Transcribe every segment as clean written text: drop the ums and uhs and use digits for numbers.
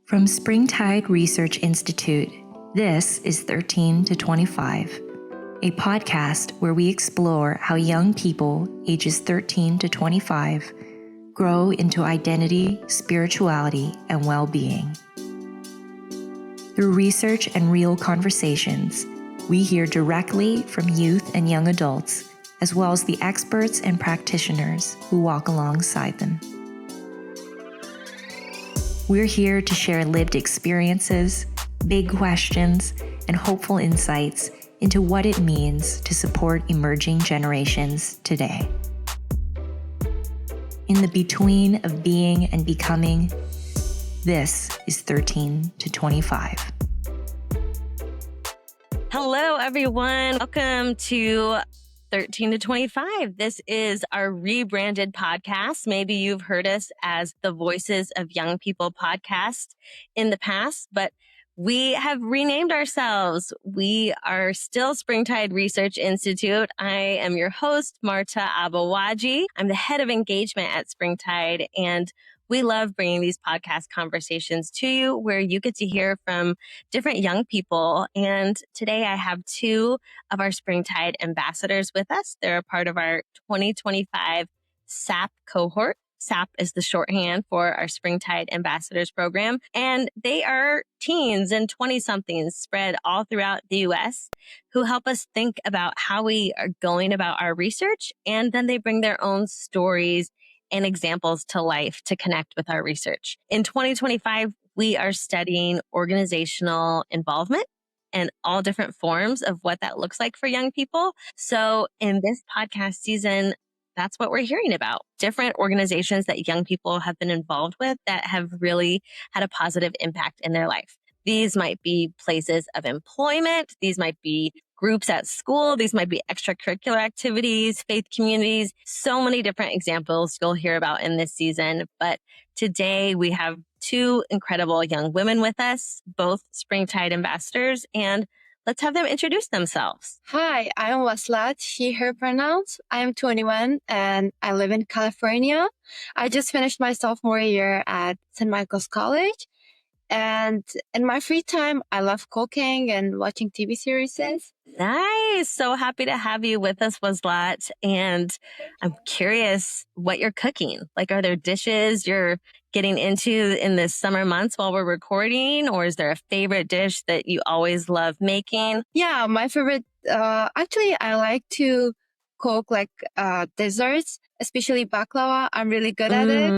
From Springtide Research Institute, this is 13 to 25, a podcast where we explore how young people ages 13 to 25 grow into identity, spirituality, and well-being. Through research and real conversations, we hear directly from youth and young adults, as well as the experts and practitioners who walk alongside them. We're here to share lived experiences, big questions, and hopeful insights into what it means to support emerging generations today. In the between of being and becoming, this is 13 to 25. Hello, everyone. Welcome to 13 to 25. This is our rebranded podcast. Maybe you've heard us as the Voices of Young People podcast in the past, but we have renamed ourselves. We are still Springtide Research Institute. I am your host, Marte Aboagye. I'm the head of engagement at Springtide, and we love bringing these podcast conversations to you where you get to hear from different young people. And today I have two of our Springtide ambassadors with us. They're a part of our 2025 SAP cohort. SAP is the shorthand for our Springtide Ambassadors Program. And they are teens and 20-somethings spread all throughout the U.S. who help us think about how we are going about our research. And then they bring their own stories and examples to life to connect with our research. In 2025, we are studying organizational involvement and all different forms of what that looks like for young people. So in this podcast season, that's what we're hearing about. Different organizations that young people have been involved with that have really had a positive impact in their life. These might be places of employment. These might be groups at school. These might be extracurricular activities, faith communities, so many different examples you'll hear about in this season. But today we have two incredible young women with us, both Springtide ambassadors, and let's have them introduce themselves. Hi, I'm Waslat, she, her pronouns. I am 21 and I live in California. I just finished my sophomore year at St. Michael's College. And in my free time, I love cooking and watching TV series. Nice. So happy to have you with us, Waslat. And I'm curious what you're cooking. Like, are there dishes you're getting into in the summer months while we're recording? Or is there a favorite dish that you always love making? Yeah, my favorite, actually, I like to cook desserts, especially baklava. I'm really good at it.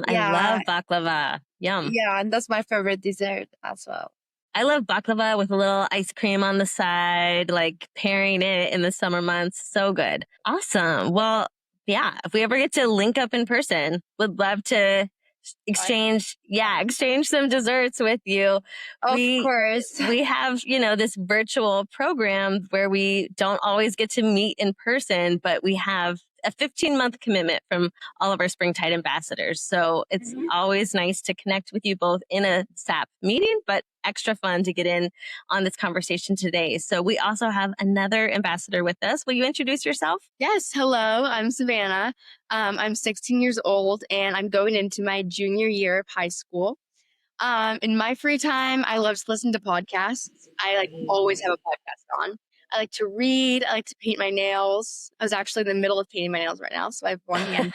I love baklava. Yum. Yeah, and that's my favorite dessert as well. I love baklava with a little ice cream on the side, like pairing it in the summer months. So good. Awesome. Well, yeah, if we ever get to link up in person, would love to exchange some desserts with you. Of course. We have, this virtual program where we don't always get to meet in person, but we have a 15-month commitment from all of our Springtide ambassadors. So it's always nice to connect with you both in a SAP meeting, but extra fun to get in on this conversation today. So we also have another ambassador with us. Will you introduce yourself? Yes. Hello, I'm Savanna. I'm 16 years old and I'm going into my junior year of high school. In my free time, I love to listen to podcasts. I always have a podcast on. I like to read. I like to paint my nails. I was actually in the middle of painting my nails right now, so I have one hand.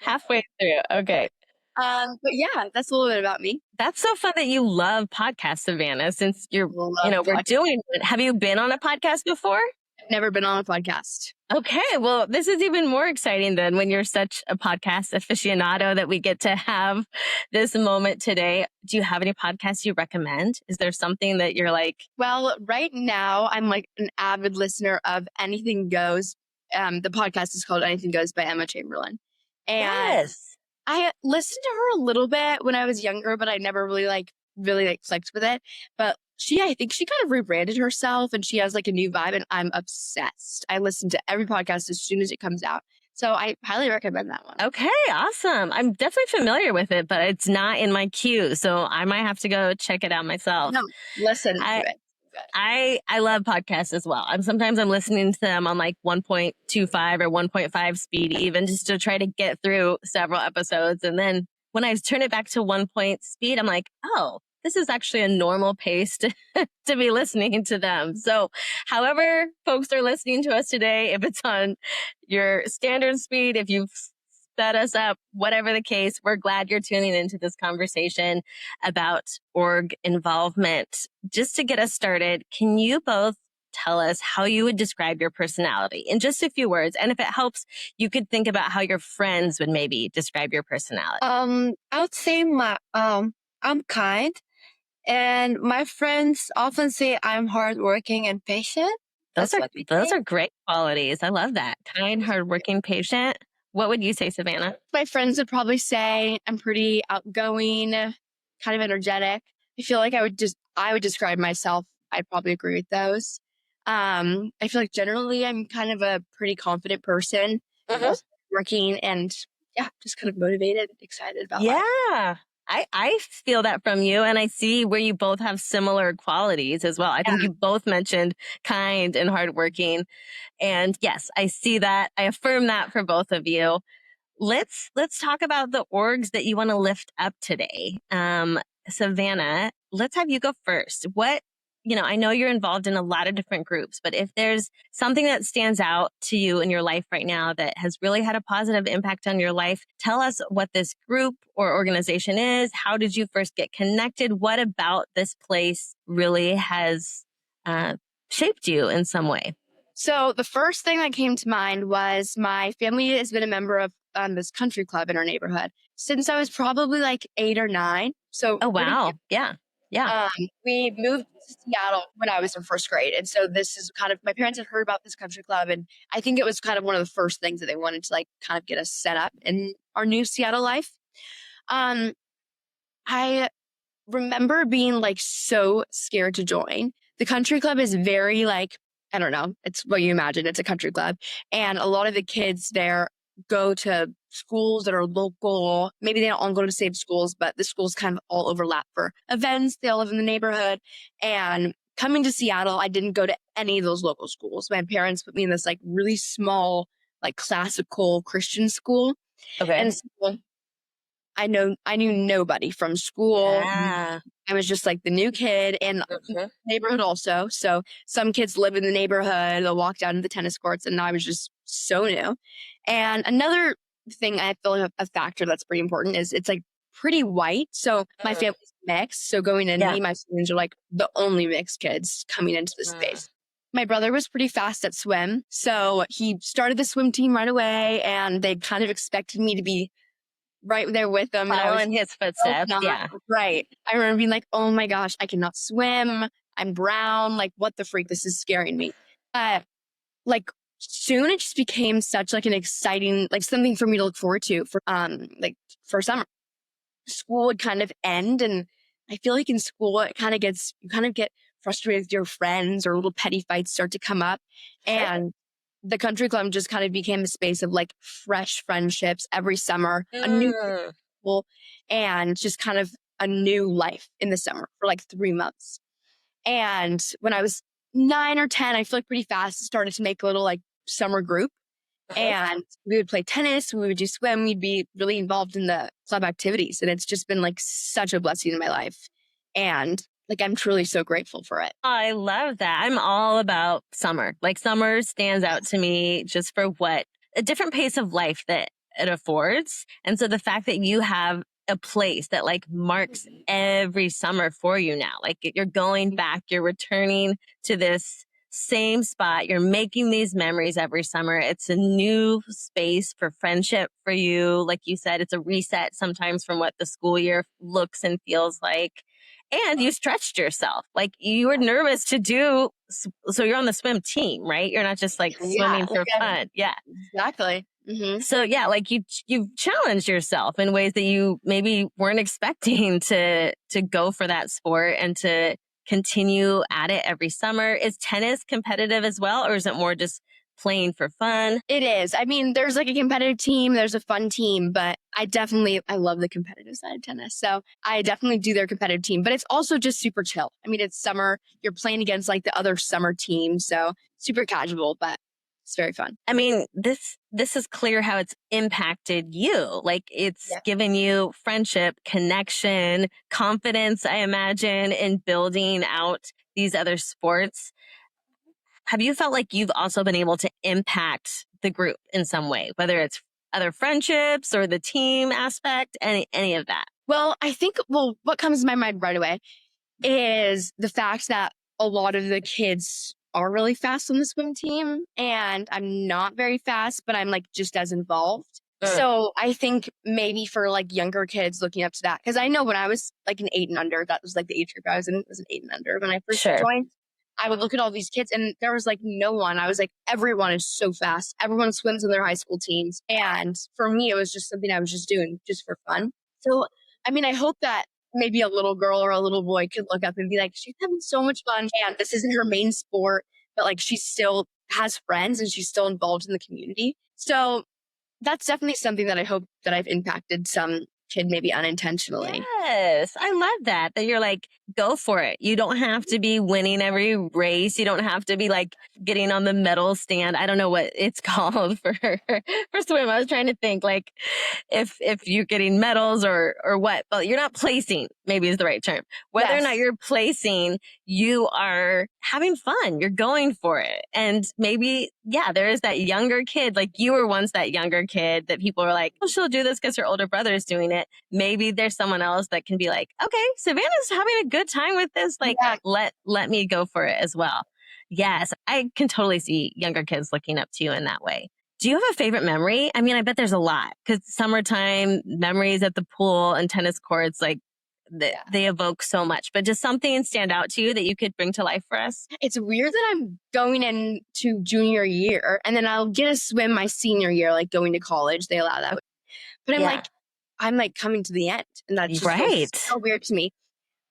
Halfway through. Okay. But yeah, that's a little bit about me. That's so fun that you love podcasts, Savanna, since we're doing it. Have you been on a podcast before? I've never been on a podcast. Okay. Well, this is even more exciting than when you're such a podcast aficionado that we get to have this moment today. Do you have any podcasts you recommend? Is there something that you're like? Well, right now I'm like an avid listener of Anything Goes. The podcast is called Anything Goes by Emma Chamberlain. And Yes. I listened to her a little bit when I was younger, but I never really clicked with it. But I think she kind of rebranded herself and she has like a new vibe and I'm obsessed. I listen to every podcast as soon as it comes out. So I highly recommend that one. Okay, awesome. I'm definitely familiar with it, but it's not in my queue. So I might have to go check it out myself. No, listen to it. I love podcasts as well. Sometimes I'm listening to them on like 1.25 or 1.5 speed even just to try to get through several episodes and then when I turn it back to 1 point speed, I'm like, oh, this is actually a normal pace to, to be listening to them. So however folks are listening to us today, if it's on your standard speed, if you've set us up, whatever the case, we're glad you're tuning into this conversation about org involvement. Just to get us started, can you both tell us how you would describe your personality in just a few words? And if it helps, you could think about how your friends would maybe describe your personality. I would say I'm kind, and my friends often say I'm hardworking and patient. Those That's what we are think. great qualities. I love that. Kind, hardworking, patient. What would you say, Savanna? My friends would probably say I'm pretty outgoing, kind of energetic. I feel like I would describe myself. I'd probably agree with those. I feel like generally I'm kind of a pretty confident person, also working and just kind of motivated, excited about life. Yeah. I feel that from you, and I see where you both have similar qualities as well. I think you both mentioned kind and hardworking. And yes, I see that. I affirm that for both of you. Let's talk about the orgs that you want to lift up today. Savanna, let's have you go first. I know you're involved in a lot of different groups, but if there's something that stands out to you in your life right now that has really had a positive impact on your life, tell us what this group or organization is. How did you first get connected? What about this place really has shaped you in some way? So the first thing that came to mind was my family has been a member of this country club in our neighborhood since I was probably like 8 or 9. So Oh, wow. Yeah. we moved to Seattle when I was in first grade. And so this is kind of, my parents had heard about this country club. And I think it was kind of one of the first things that they wanted to like kind of get us set up in our new Seattle life. I remember being like so scared to join. The country club is very like, I don't know, it's what you imagine. It's a country club. And a lot of the kids there go to schools that are local. Maybe they don't all go to the same schools, but the schools kind of all overlap for events. They all live in the neighborhood. And coming to Seattle, I didn't go to any of those local schools. My parents put me in this like really small, like classical Christian school. Okay. And so I knew nobody from school. Yeah. I was just like the new kid in the neighborhood also. So some kids live in the neighborhood. They'll walk down to the tennis courts, and I was just so new. And another thing I feel like a factor that's pretty important is it's like pretty white. So my family's mixed. So going in, me and my siblings are like the only mixed kids coming into the space. My brother was pretty fast at swim. So he started the swim team right away, and they kind of expected me to be right there with them. Following his footsteps. Yeah. Right. I remember being like, oh my gosh, I cannot swim. I'm brown. Like, what the freak? This is scaring me. Like soon it just became such like an exciting, like something for me to look forward to for summer. School would kind of end. And I feel like in school, you kind of get frustrated with your friends, or little petty fights start to come up. And the country club just kind of became a space of like fresh friendships every summer, a new people, and just kind of a new life in the summer for like 3 months. And when I was 9 or 10, I feel like pretty fast started to make a little like summer group. And we would play tennis, we would do swim, we'd be really involved in the club activities. And it's just been like such a blessing in my life. And like, I'm truly so grateful for it. I love that. I'm all about summer. Like summer stands out to me just for what a different pace of life that it affords. And so the fact that you have a place that like marks every summer for you now, like you're going back, you're returning to this same spot, you're making these memories every summer. It's a new space for friendship for you. Like you said, it's a reset sometimes from what the school year looks and feels like. And you stretched yourself. Like you were nervous to do. So you're on the swim team, right? You're not just like swimming for fun. Yeah, exactly. So yeah, like you've challenged yourself in ways that you maybe weren't expecting to go for that sport and to continue at it every summer. Is tennis competitive as well, or is it more just playing for fun? It is. I mean, there's like a competitive team, there's a fun team, but I love the competitive side of tennis. So I definitely do their competitive team, but it's also just super chill. I mean, it's summer, you're playing against like the other summer teams. So super casual, but It's very fun. I mean, this is clear how it's impacted you. Like it's given you friendship, connection, confidence, I imagine, in building out these other sports. Have you felt like you've also been able to impact the group in some way, whether it's other friendships or the team aspect, any of that? Well, I think, what comes to my mind right away is the fact that a lot of the kids are really fast on the swim team, and I'm not very fast, but I'm like just as involved. So I think maybe for like younger kids looking up to that, because I know when I was like an 8 and under, that was like the age group I was in, was an 8 and under. When I first joined, I would look at all these kids and there was like no one. I was like, everyone is so fast. Everyone swims in their high school teams. And for me, it was just something I was just doing just for fun. So, I mean, I hope that maybe a little girl or a little boy could look up and be like, she's having so much fun. And this isn't her main sport, but like she still has friends and she's still involved in the community. So that's definitely something that I hope that I've impacted some kid maybe unintentionally. Yes, I love that you're like, go for it. You don't have to be winning every race. You don't have to be like getting on the medal stand. I don't know what it's called for swim. I was trying to think like if you're getting medals or what, but you're not placing, maybe is the right term. Whether or not you're placing, you are having fun. You're going for it. And maybe, there is that younger kid, like you were once that younger kid that people were like, oh, she'll do this because her older brother is doing it. Maybe there's someone else that can be like, okay, Savannah's having a good time with this. Like, let me go for it as well. Yes, I can totally see younger kids looking up to you in that way. Do you have a favorite memory? I mean, I bet there's a lot because summertime memories at the pool and tennis courts, like they evoke so much, but does something stand out to you that you could bring to life for us? It's weird that I'm going into junior year and then I'll get a swim my senior year, like going to college. They allow that. But I'm like coming to the end and that's just feels so weird to me.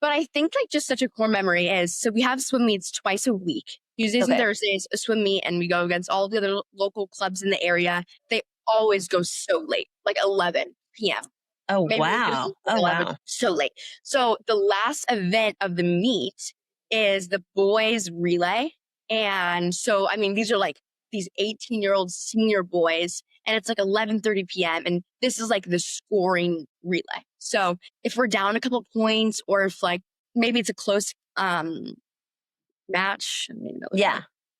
But I think like just such a core memory is, so we have swim meets twice a week. Tuesdays and Thursdays, a swim meet, and we go against all the other local clubs in the area. They always go so late, like 11 p.m. Oh, wow. Oh, wow. So late. So the last event of the meet is the boys relay. And so, I mean, these are like these 18-year-old senior boys, and it's like 11:30 p.m. And this is like the scoring relay. So if we're down a couple points, or if like maybe it's a close match.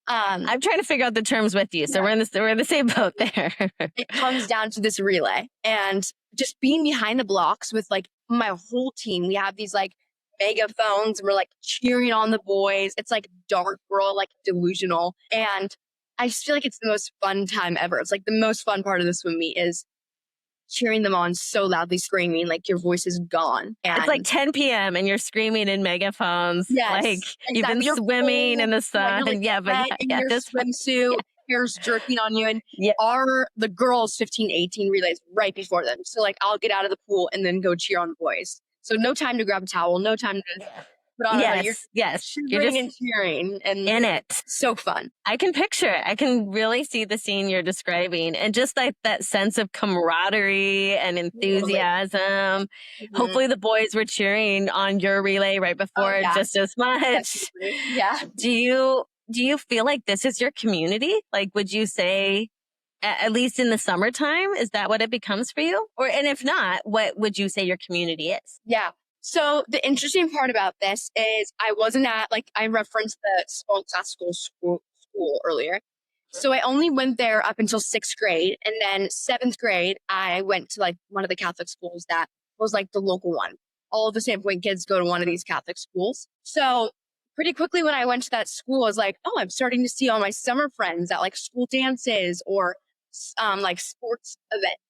I'm trying to figure out the terms with you. So we're in the same boat there. It comes down to this relay, and just being behind the blocks with like my whole team. We have these like megaphones and we're like cheering on the boys. It's like dark, we're all like delusional. And I just feel like it's the most fun time ever. It's like the most fun part of the swim meet is cheering them on so loudly, screaming, like your voice is gone. And it's like 10 p.m. and you're screaming in megaphones. Yes, like you've been swimming in the sun. Like, in your swimsuit, hair's dripping on you. And the girls 15, 18 relays right before them. So like I'll get out of the pool and then go cheer on the boys. So no time to grab a towel, no time to put on you're just cheering and in it. So fun. I can picture it. I can really see the scene you're describing, and just like that sense of camaraderie and enthusiasm. Mm-hmm. Hopefully the boys were cheering on your relay right before just as much. Yeah. Do you feel like this is your community? Like, would you say, at least in the summertime, is that what it becomes for you? And if not, what would you say your community is? Yeah. So the interesting part about this is I wasn't at, like, I referenced the small classical school earlier. So I only went there up until 6th grade. And then 7th grade, I went to like one of the Catholic schools that was like the local one. All of the Sandpoint kids go to one of these Catholic schools. So pretty quickly when I went to that school, I was like, oh, I'm starting to see all my summer friends at like school dances or like sports events.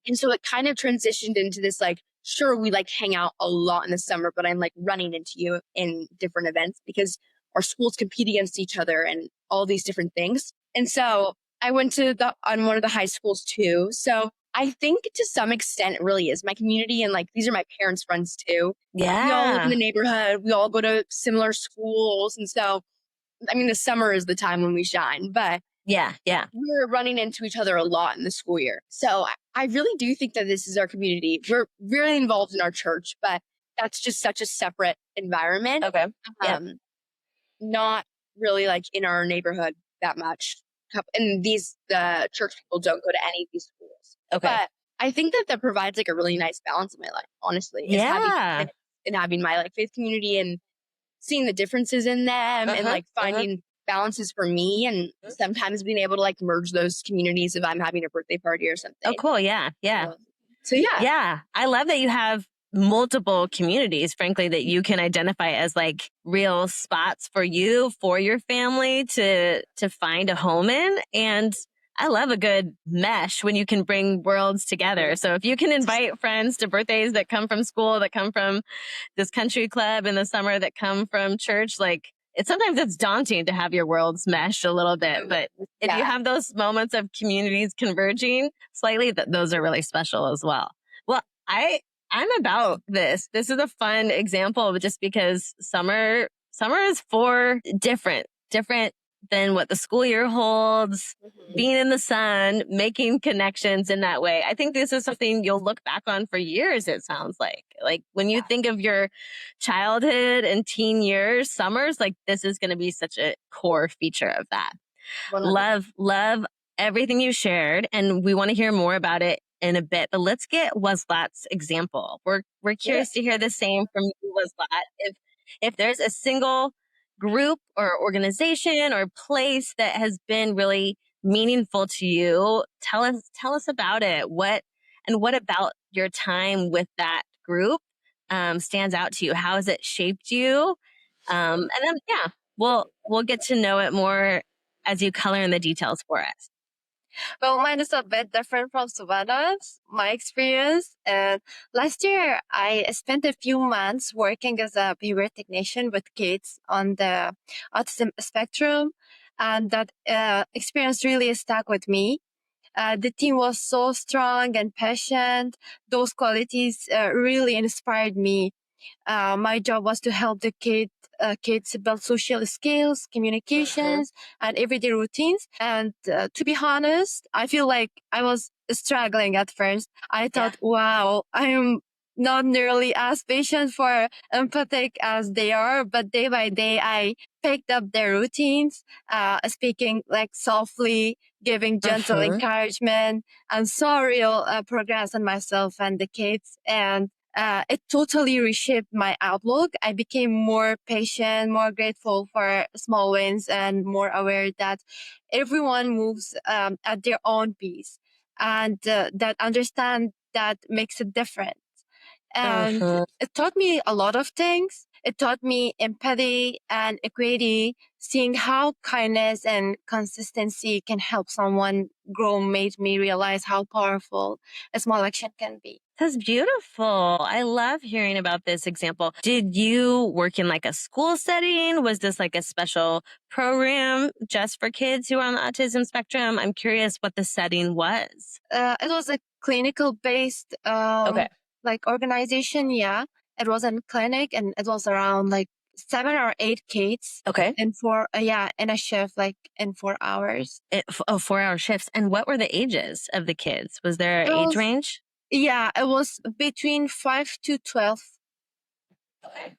And so it kind of transitioned into this like, sure, we like hang out a lot in the summer, but I'm like running into you in different events because our schools compete against each other and all these different things. And so I went to on one of the high schools too. So I think to some extent it really is my community, and like these are my parents' friends too. Yeah. We all live in the neighborhood. We all go to similar schools. And so, I mean, the summer is the time when we shine, but yeah. we're running into each other a lot in the school year. So I really do think that this is our community. We're really involved in our church, but that's just such a separate environment. Okay. Not really like in our neighborhood that much. and the church people don't go to any of these schools. Okay. But I think that provides like a really nice balance in my life, honestly. Is having my like faith community and seeing the differences in them and like finding balances for me, and sometimes being able to like merge those communities if I'm having a birthday party or something. Oh, cool. Yeah. So yeah. Yeah. I love that you have multiple communities, frankly, that you can identify as like real spots for you, for your family to find a home in. And I love a good mesh when you can bring worlds together. So if you can invite friends to birthdays that come from school, that come from this country club in the summer, that come from church, like sometimes it's daunting to have your worlds mesh a little bit, but if you have those moments of communities converging slightly, those are really special as well. Well, I'm about this. This is a fun example just because summer is for different than what the school year holds, being in the sun, making connections in that way. I think this is something you'll look back on for years, it sounds like. Like when you think of your childhood and teen years, summers, like this is going to be such a core feature of that. 100%. Love everything you shared, and we want to hear more about it in a bit, but let's get Waslat's example. We're curious to hear the same from you, Waslat. If there's a single group or organization or place that has been really meaningful to you, tell us about it. What about your time with that group stands out to you? How has it shaped you? And then we'll get to know it more as you color in the details for us. Well, mine is a bit different from Savanna's, my experience. And last year, I spent a few months working as a behavior technician with kids on the autism spectrum. And that experience really stuck with me. The team was so strong and patient. Those qualities really inspired me. My job was to help the kids build social skills, communications, and everyday routines. And to be honest, I feel like I was struggling at first. I thought, wow, I'm not nearly as patient for empathic as they are, but day by day, I picked up their routines, speaking like softly, giving gentle encouragement, and saw real progress in myself and the kids. And it totally reshaped my outlook. I became more patient, more grateful for small wins, and more aware that everyone moves at their own pace, and that understand that makes a difference. And it taught me a lot of things. It taught me empathy and equity. Seeing how kindness and consistency can help someone grow made me realize how powerful a small action can be. That's beautiful. I love hearing about this example. Did you work in like a school setting? Was this like a special program just for kids who are on the autism spectrum? I'm curious what the setting was. It was a clinical based like organization. Yeah, it was a clinic, and it was around like 7 or 8 kids. Okay. And in a shift, like in 4 hours. 4-hour shifts. And what were the ages of the kids? Was there an age range? Yeah, it was between 5 to 12. Okay.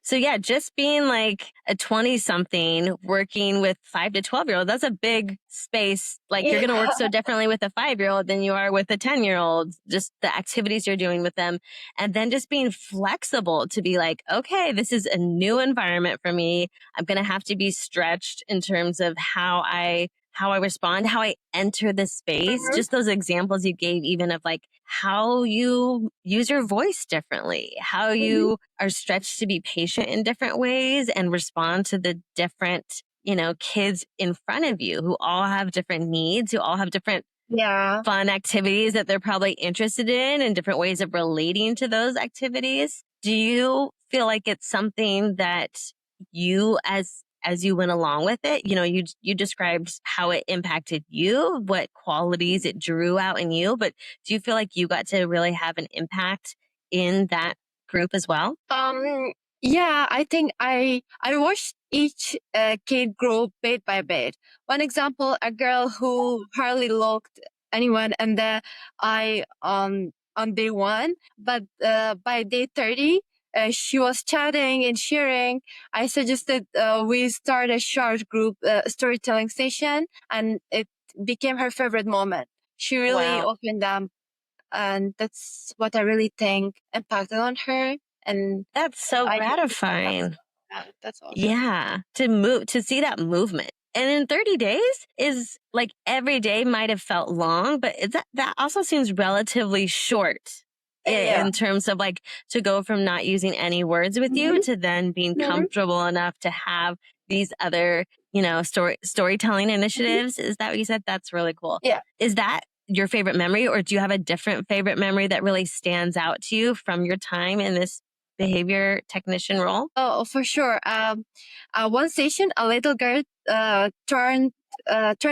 So yeah, just being like a 20-something working with 5 to 12-year-old, that's a big space. Like you're going to work so differently with a 5-year-old than you are with a 10-year-old, just the activities you're doing with them. And then just being flexible to be like, okay, this is a new environment for me. I'm going to have to be stretched in terms of how I respond, how I enter the space. Just those examples you gave, even of like how you use your voice differently, how you are stretched to be patient in different ways and respond to the different, kids in front of you who all have different needs, who all have different fun activities that they're probably interested in and different ways of relating to those activities. Do you feel like it's something that you as you went along with it, you described how it impacted you, what qualities it drew out in you, but do you feel like you got to really have an impact in that group as well? Yeah, I think I watched each kid grow bit by bit. One example, a girl who hardly looked anyone in the eye on day 1, but by day 30, she was chatting and sharing. I suggested we start a short group storytelling session, and it became her favorite moment. She really Wow. opened up, and that's what I really think impacted on her. And That's so I gratifying. That's awesome. Yeah, to see that movement. And in 30 days is like every day might have felt long, but that also seems relatively short Yeah. in terms of like to go from not using any words with you to then being comfortable enough to have these other, storytelling initiatives. Is that what you said? That's really cool. Yeah. Is that your favorite memory, or do you have a different favorite memory that really stands out to you from your time in this behavior technician role? Oh, for sure. One session, a little girl turned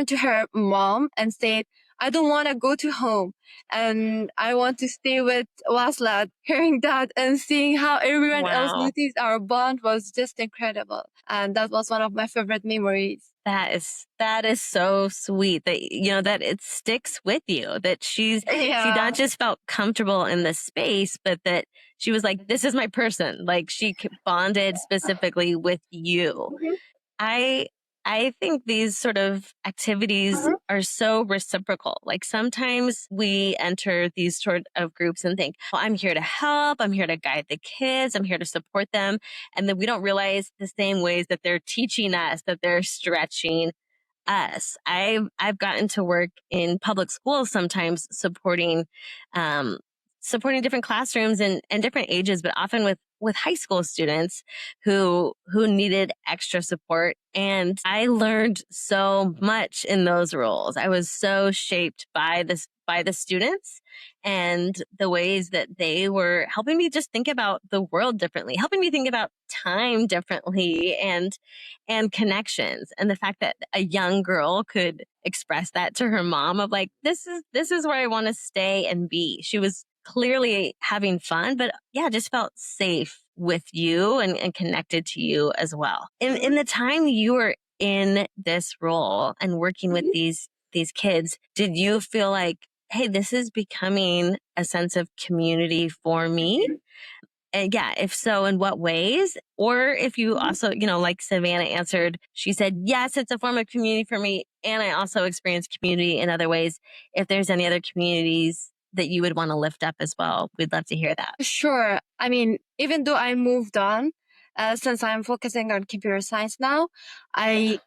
to her mom and said, "I don't want to go to home, and I want to stay with Waslat." Hearing that and seeing how everyone else Wow. noticed our bond was just incredible, and that was one of my favorite memories. That is so sweet that that it sticks with you, that she not just felt comfortable in the space, but that she was like, this is my person. Like she bonded specifically with you. Mhm. I I think these sort of activities are so reciprocal. Like sometimes we enter these sort of groups and think, well, I'm here to help, I'm here to guide the kids, I'm here to support them. And then we don't realize the same ways that they're teaching us, that they're stretching us. I've gotten to work in public schools sometimes um, supporting different classrooms and different ages, but often with high school students who needed extra support. And I learned so much in those roles. I was so shaped by the students and the ways that they were helping me just think about the world differently, helping me think about time differently and connections. And the fact that a young girl could express that to her mom of like, this is where I want to stay and be. She was clearly having fun, but yeah, just felt safe with you and connected to you as well. In the time you were in this role and working with these kids, did you feel like, hey, this is becoming a sense of community for me? And yeah, if so, in what ways? Or if you also, like Savanna answered, she said, yes, it's a form of community for me. And I also experience community in other ways. If there's any other communities that you would want to lift up as well, we'd love to hear that. Sure. I mean, even though I moved on, since I'm focusing on computer science now, I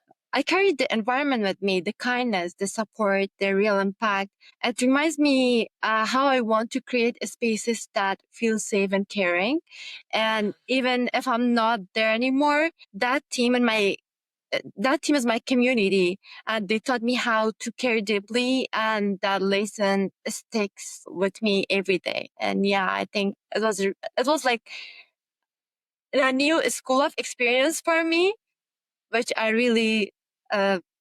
carry the environment with me, the kindness, the support, the real impact. It reminds me how I want to create spaces that feel safe and caring. And even if I'm not there anymore, that team is my community, and they taught me how to care deeply, and that lesson sticks with me every day. And yeah, I think it was like a new school of experience for me, which I really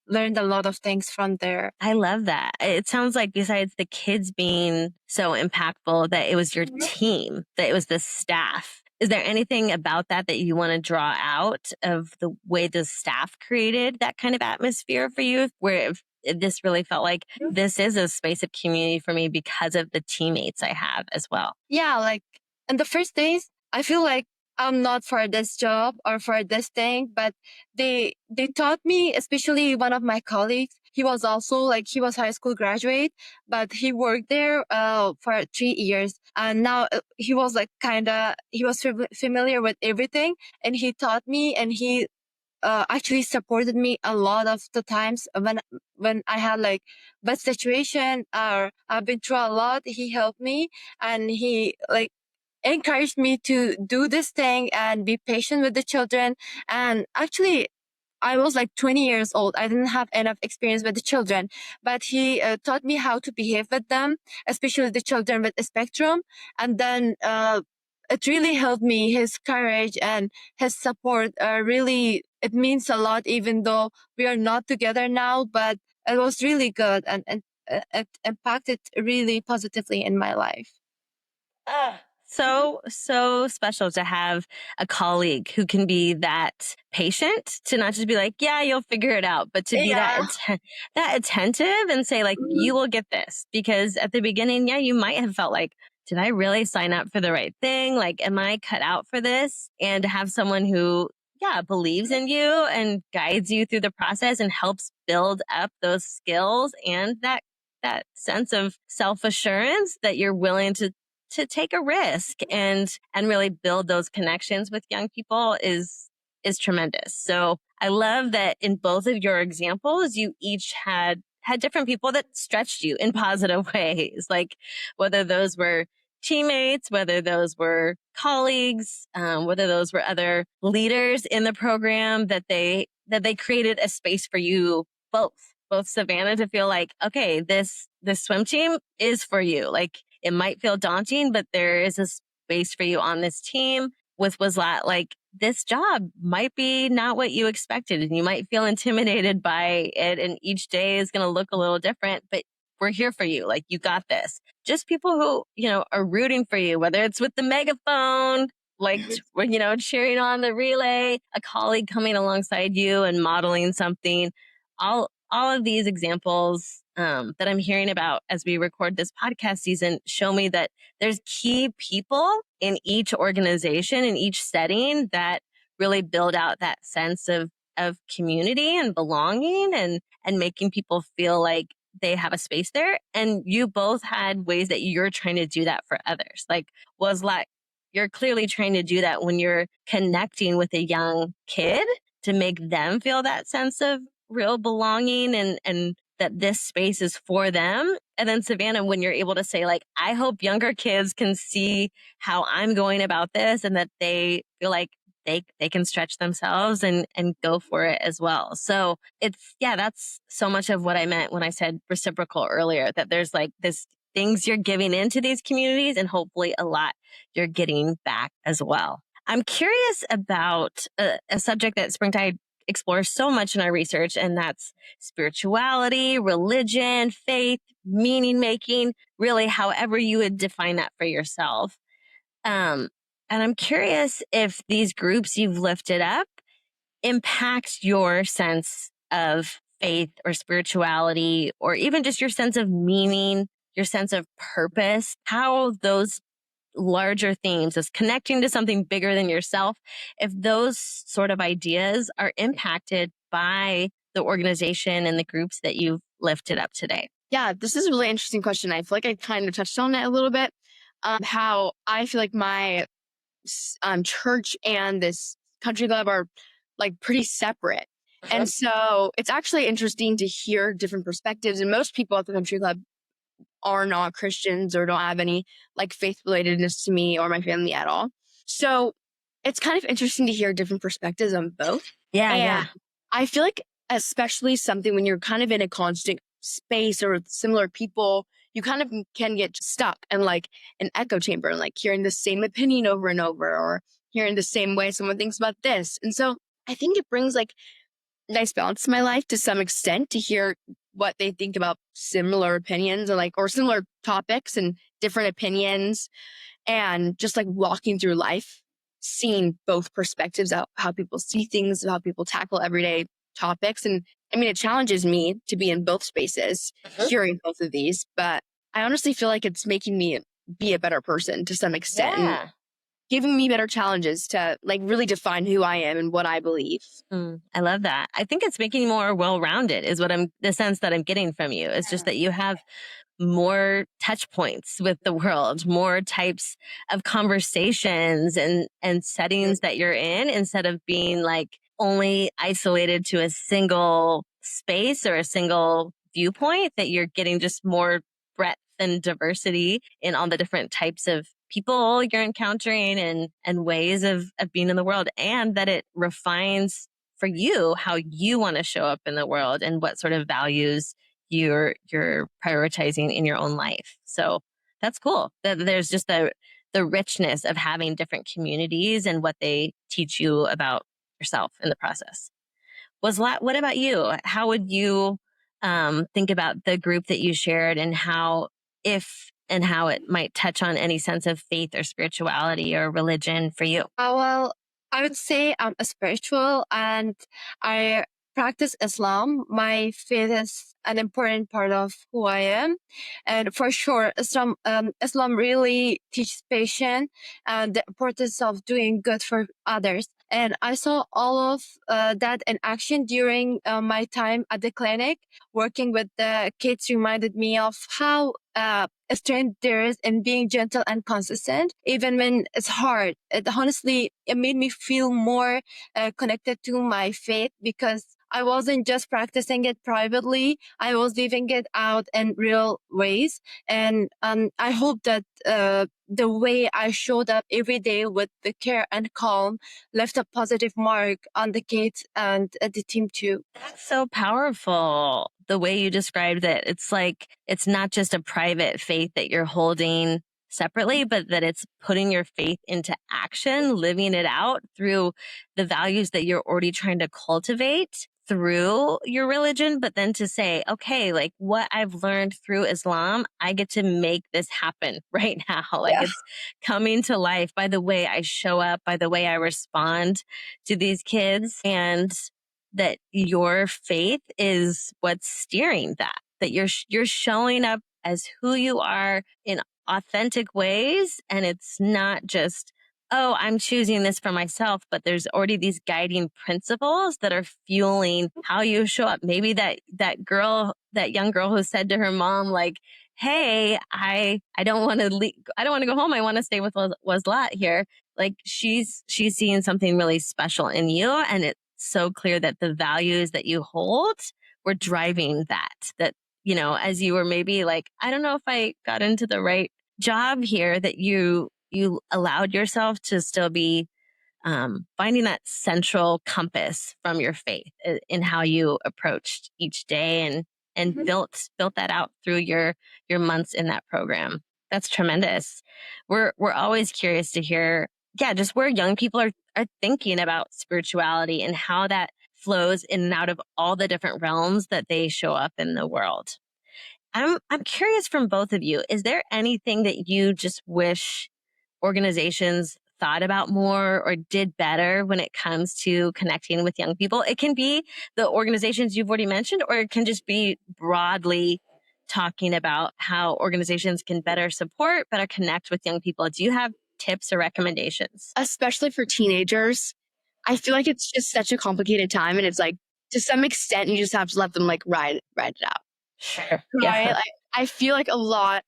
learned a lot of things from there. I love that. It sounds like besides the kids being so impactful, that it was your team, that it was the staff. Is there anything about that you want to draw out of the way the staff created that kind of atmosphere for you, where if this really felt like this is a space of community for me because of the teammates I have as well? Yeah, like in the first days, I feel like I'm not for this job or for this thing, but they taught me, especially one of my colleagues. He was also like, he was high school graduate, but he worked there for 3 years, and now he was like he was familiar with everything, and he taught me, and he actually supported me a lot of the times when I had like bad situation or I've been through a lot. He helped me, and he like encouraged me to do this thing and be patient with the children. And actually, I was like 20 years old. I didn't have enough experience with the children, but he taught me how to behave with them, especially the children with the spectrum. And then it really helped me. His courage and his support really, it means a lot, even though we are not together now, but it was really good, and it impacted really positively in my life. So special to have a colleague who can be that patient, to not just be like, yeah, you'll figure it out, but to be that attentive and say like, you will get this. Because at the beginning, yeah, you might have felt like, did I really sign up for the right thing? Like, am I cut out for this? And to have someone who, believes in you and guides you through the process and helps build up those skills and that sense of self-assurance that you're willing to take a risk and really build those connections with young people is tremendous. So I love that in both of your examples, you each had different people that stretched you in positive ways, like whether those were teammates, whether those were colleagues, whether those were other leaders in the program, that they created a space for you both Savanna, to feel like, okay, this swim team is for you. Like, it might feel daunting, but there is a space for you on this team. With Waslat, like, this job might be not what you expected, and you might feel intimidated by it, and each day is going to look a little different, but we're here for you. Like, you got this. Just people who, are rooting for you, whether it's with the megaphone, like, cheering on the relay, a colleague coming alongside you and modeling something. All of these examples that I'm hearing about as we record this podcast season show me that there's key people in each organization, in each setting, that really build out that sense of community and belonging and making people feel like they have a space there. And you both had ways that you're trying to do that for others. Like, Waslat, you're clearly trying to do that when you're connecting with a young kid to make them feel that sense of real belonging and that this space is for them. And then Savanna, when you're able to say, like, I hope younger kids can see how I'm going about this, and that they feel like they can stretch themselves and go for it as well. So that's so much of what I meant when I said reciprocal earlier, that there's like this things you're giving into these communities, and hopefully a lot you're getting back as well. I'm curious about a subject that Springtide explores so much in our research, and that's spirituality, religion, faith, meaning making, really however you would define that for yourself. And I'm curious if these groups you've lifted up impact your sense of faith or spirituality, or even just your sense of meaning, your sense of purpose, how those larger themes as connecting to something bigger than yourself, if those sort of ideas are impacted by the organization and the groups that you've lifted up today. Yeah, this is a really interesting question. I feel like I kind of touched on it a little bit. How I feel like my church and this country club are like pretty separate. And so it's actually interesting to hear different perspectives. And most people at the country club are not Christians or don't have any like faith relatedness to me or my family at all. So it's kind of interesting to hear different perspectives on both. Yeah. I feel like especially something when you're kind of in a constant space or with similar people, you kind of can get stuck in like an echo chamber and like hearing the same opinion over and over, or hearing the same way someone thinks about this. And so I think it brings like nice balance to my life to some extent, to hear what they think about similar opinions or similar topics and different opinions, and just like walking through life, seeing both perspectives of how people see things, how people tackle everyday topics. And I mean, it challenges me to be in both spaces, hearing both of these, but I honestly feel like it's making me be a better person to some extent. Yeah. And giving me better challenges to like really define who I am and what I believe. I love that. I think it's making you more well-rounded is the sense that I'm getting from you. It's just that you have more touch points with the world, more types of conversations and settings that you're in, instead of being like only isolated to a single space or a single viewpoint, that you're getting just more breadth and diversity in all the different types of people you're encountering and ways of being in the world, and that it refines for you how you want to show up in the world and what sort of values you're prioritizing in your own life. So that's cool. That there's just the richness of having different communities and what they teach you about yourself in the process. What about you? How would you think about the group that you shared, and how it might touch on any sense of faith or spirituality or religion for you? Well, I would say I'm a spiritual, and I practice Islam. My faith is an important part of who I am. And for sure, Islam really teaches patience and the importance of doing good for others. And I saw all of that in action during my time at the clinic. Working with the kids reminded me of how strength there is in being gentle and consistent, even when it's hard. It made me feel more connected to my faith because I wasn't just practicing it privately. I was living it out in real ways. And I hope that the way I showed up every day with the care and calm left a positive mark on the kids and the team too. That's so powerful. The way you described it, it's like it's not just a private faith that you're holding separately, but that it's putting your faith into action, living it out through the values that you're already trying to cultivate through your religion, but then to say, okay, like what I've learned through Islam, I get to make this happen right now. Like it's coming to life by the way I show up, by the way I respond to these kids, and that your faith is what's steering that you're showing up as who you are in authentic ways. And it's not just, oh, I'm choosing this for myself, but there's already these guiding principles that are fueling how you show up. Maybe that young girl who said to her mom, like, hey, I don't want to leave. I don't want to go home. I want to stay with Waslat here. Like she's seeing something really special in you. And it's so clear that the values that you hold were driving that, you know, as you were maybe like, I don't know if I got into the right job here, that you allowed yourself to still be finding that central compass from your faith in how you approached each day and built that out through your months in that program. That's tremendous. We're always curious to hear, just where young people are thinking about spirituality and how that flows in and out of all the different realms that they show up in the world. I'm curious from both of you, is there anything that you just wish organizations thought about more or did better when it comes to connecting with young people? It can be the organizations you've already mentioned, or it can just be broadly talking about how organizations can better support, better connect with young people. Do you have tips or recommendations? Especially for teenagers, I feel like it's just such a complicated time, and it's like, to some extent, you just have to let them like ride it out. Sure. Right? Like, I feel like a lot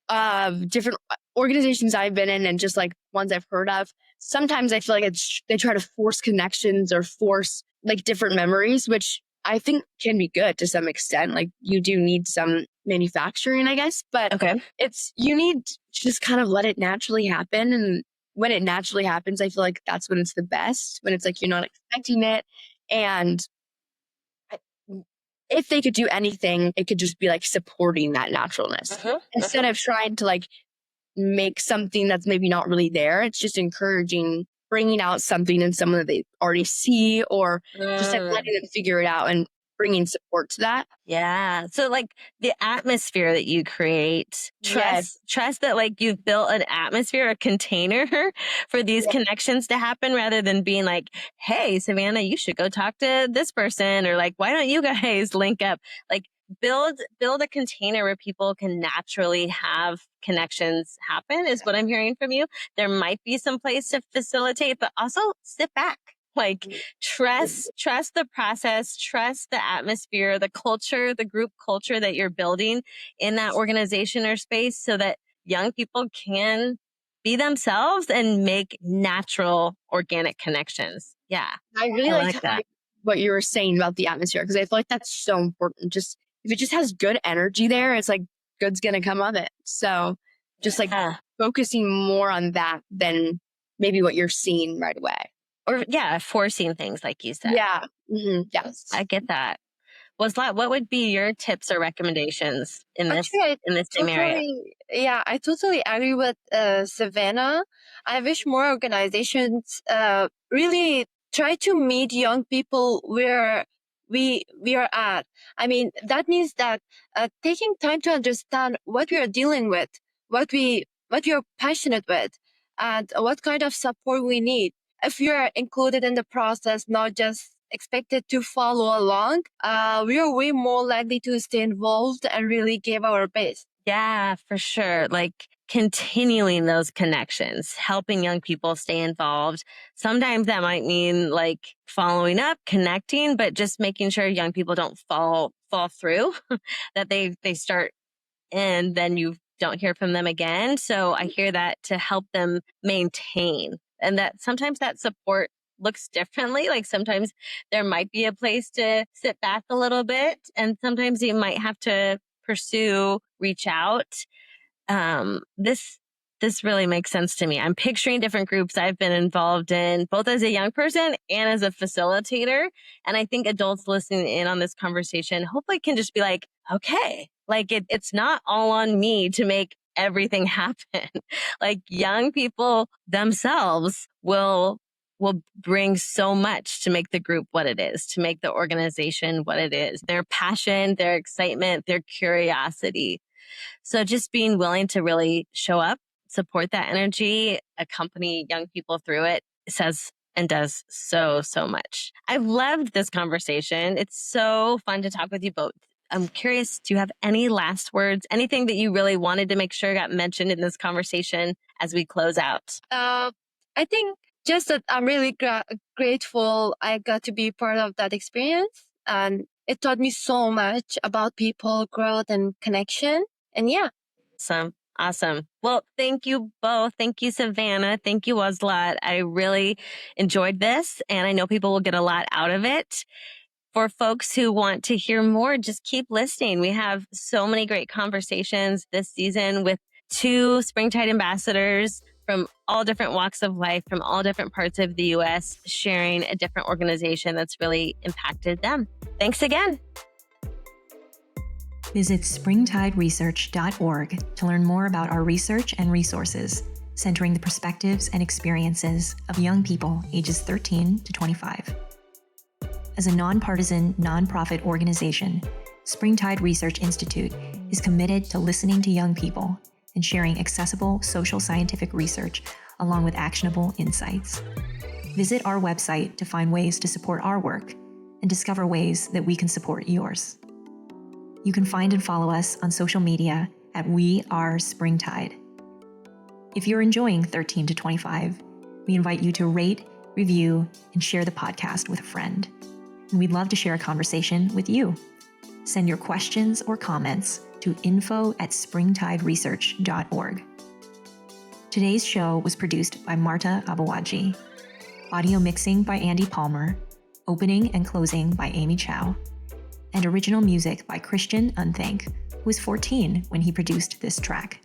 of different organizations I've been in and just like ones I've heard of, sometimes I feel like they try to force connections or force like different memories, which I think can be good to some extent. Like you do need some manufacturing, I guess, but you need to just kind of let it naturally happen. And when it naturally happens, I feel like that's when it's the best, when it's like you're not expecting it. And if they could do anything, it could just be like supporting that naturalness instead of trying to like make something that's maybe not really there. It's just encouraging, bringing out something in someone that they already see, or just like letting them figure it out and bringing support to that. Yeah. So like the atmosphere that you create, trust that like you've built an atmosphere, a container for these connections to happen, rather than being like, hey, Savanna, you should go talk to this person, or like, why don't you guys link up? Like build a container where people can naturally have connections happen is what I'm hearing from you. There might be some place to facilitate, but also sit back. Like trust the process, trust the atmosphere, the culture, the group culture that you're building in that organization or space, so that young people can be themselves and make natural, organic connections. Yeah. I really like that. What you were saying about the atmosphere, because I feel like that's so important. Just if it just has good energy there, it's like good's going to come of it. So just like focusing more on that than maybe what you're seeing right away. Or forcing things like you said. Yeah. Mm-hmm. Yes. I get that. Waslat, what would be your tips or recommendations in this same area? Yeah, I totally agree with Savanna. I wish more organizations really try to meet young people where we are at. I mean, that means that taking time to understand what we are dealing with, what we are passionate with, and what kind of support we need. If you're included in the process, not just expected to follow along, we are way more likely to stay involved and really give our best. Yeah, for sure. Like continuing those connections, helping young people stay involved. Sometimes that might mean like following up, connecting, but just making sure young people don't fall through, that they start and then you don't hear from them again. So I hear that to help them maintain, and that sometimes that support looks differently. Like sometimes there might be a place to sit back a little bit, and sometimes you might have to reach out. This really makes sense to me. I'm picturing different groups I've been involved in, both as a young person and as a facilitator. And I think adults listening in on this conversation hopefully can just be like, okay, like it's not all on me to make everything happen. Like young people themselves will bring so much to make the group what it is, to make the organization what it is, their passion, their excitement, their curiosity. So just being willing to really show up, support that energy, accompany young people through it says and does so much. I've loved this conversation. It's so fun to talk with you both. I'm curious, do you have any last words, anything that you really wanted to make sure got mentioned in this conversation as we close out? I think just that I'm really grateful I got to be part of that experience. And it taught me so much about people, growth, and connection. And yeah. Awesome. Well, thank you both. Thank you, Savanna. Thank you, Waslat. I really enjoyed this, and I know people will get a lot out of it. For folks who want to hear more, just keep listening. We have so many great conversations this season with 2 Springtide ambassadors from all different walks of life, from all different parts of the U.S., sharing a different organization that's really impacted them. Thanks again. Visit springtideresearch.org to learn more about our research and resources, centering the perspectives and experiences of young people ages 13 to 25. As a nonpartisan, nonprofit organization, Springtide Research Institute is committed to listening to young people and sharing accessible social scientific research along with actionable insights. Visit our website to find ways to support our work and discover ways that we can support yours. You can find and follow us on social media at We Are Springtide. If you're enjoying 13 to 25, we invite you to rate, review, and share the podcast with a friend. And we'd love to share a conversation with you. Send your questions or comments to info@springtideresearch.org. Today's show was produced by Marte Aboagye. Audio mixing by Andy Palmer. Opening and closing by Amy Chow. And original music by Christian Unthank, who was 14 when he produced this track.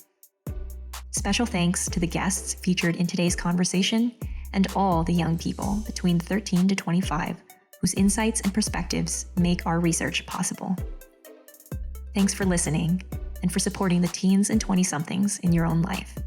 Special thanks to the guests featured in today's conversation and all the young people between 13 to 25 whose insights and perspectives make our research possible. Thanks for listening and for supporting the teens and 20-somethings in your own life.